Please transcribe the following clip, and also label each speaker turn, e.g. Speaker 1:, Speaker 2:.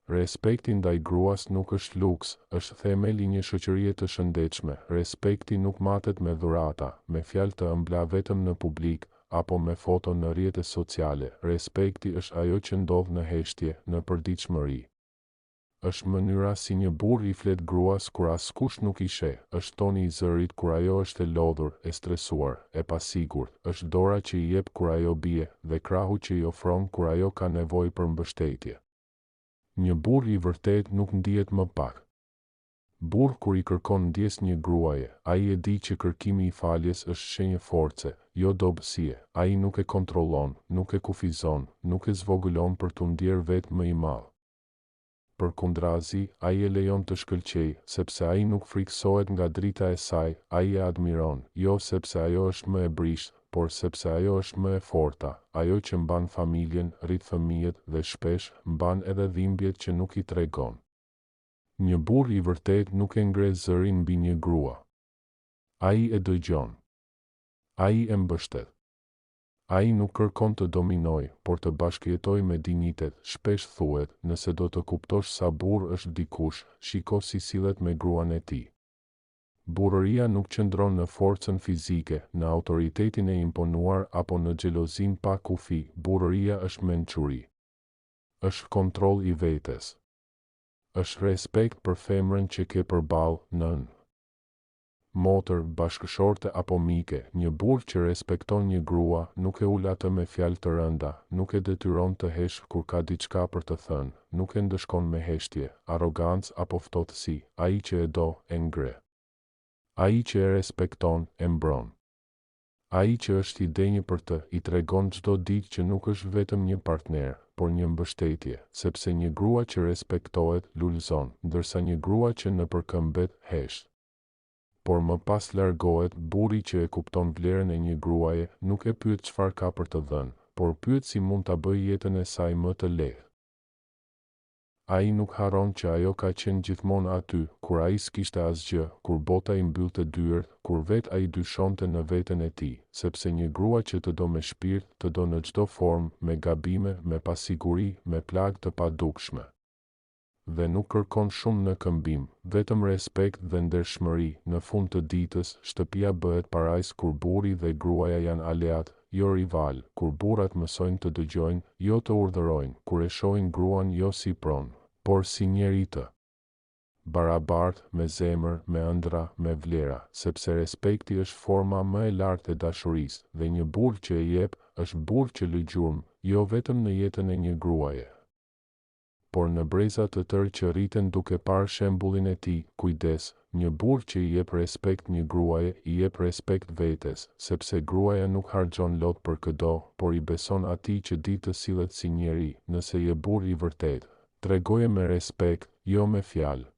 Speaker 1: Respekti ndaj gruas nuk është luks, është themeli një shoqërie të shëndetshme. Respekti nuk matet me dhurata, me fjalë të ëmbla vetëm në publik, apo me foto në rrjetet sociale. Respekti është ajo që ndodh në heshtje, në përditshmëri. Është mënyra si një burr i flet gruas kur askush nuk i sheh, është toni i zërit kur ajo është e lodhur, e stresuar, e pasigurt, është dora që i jep kur ajo bie, dhe krahu që i ofron kur ajo ka nevojë për mbështetje. Një burr i vërtet nuk ndihet më pak. Burr kur i kërkon ndjes një gruaje, ai e di që kërkimi i faljes është shenjë force, jo dobësie. Ai nuk e kontrollon, nuk e kufizon, nuk e zvogëlon për t'u ndier vetë më i madh. Përkundrazi, ai e lejon të shkëlqej, sepse ai nuk friksohet nga drita e saj, ai e admiron, jo sepse ajo është më e brisht, por sepse ajo është më e forta, ajo që mban familjen, rrit fëmijët dhe shpesh mban edhe dhimbjet që nuk i tregon. Një burr i vërtet nuk e ngre zërin mbi një grua. Ai e dëgjon. Ai e mbështet. Ai nuk kërkon të dominoj, por të bashkëjetoj me dinjitet. Shpesh thuhet, nëse do të kuptosh sa burr është dikush, shiko si sillet me gruan e tij. Burrëria nuk qëndron në forcën fizike, në autoritetin e imponuar apo në xhelozin pa kufi. Burrëria është mençuri. Është kontroll i vetes. Është respekt për femrën që ke përballë, nën, motër, bashkëshorte apo mike. Një burr që respekton një grua nuk e ul atë me fjalë të rënda, nuk e detyron të hesh kur ka diçka për të thënë, nuk e ndëshkon me heshtje, arrogancë apo ftohtësi. Ai që e do, e ngre. Ai që e respekton, e mbron. Ai që është i denjë për të, i tregon çdo ditë që nuk është vetëm një partner, por një mbështetje, sepse një grua që respektohet lulëzon, ndërsa një grua që nëpërkëmbet hesh. Por më pas largohet. Burri që e kupton vlerën e një gruaje nuk e pyet çfarë ka për të dhënë, por pyet si mund ta bëjë jetën e saj më të lehtë. Ai nuk harron që ajo ka qenë gjithmonë aty, kur ai s'kishte asgjë, kur bota i mbyllte dyert, kur vetë ai dyshonte në veten e tij, sepse një grua që të do me shpirt, të do në çdo formë, me gabime, me pasiguri, me plagë të padukshme. Dhe nuk kërkon shumë në këmbim, vetëm respekt dhe ndershmëri. Në fund të ditës, shtëpia bëhet parajs kur burri dhe gruaja janë aleat, jo rival, kur burrat mësojnë të dëgjojnë, jo të urdhërojnë, kur e shohin gruan jo si pronë, por si njeri të barabartë, me zemër, me ëndra, me vlera, sepse respekti është forma më e lartë e dashurisë, dhe një burr që e jep, është burr që lë gjurmë, jo vetëm në jetën e një gruaje, por në breza të tërë që rriten duke parë shembullin e tij. Kujdes, një burr që i jep respekt një gruaje, i jep respekt vetes, sepse gruaja nuk harxhon lot për këdo, por i beson atij që di të sillet si njeri. Nëse je burr i vërtet, tregoje me respekt, jo me fjalë.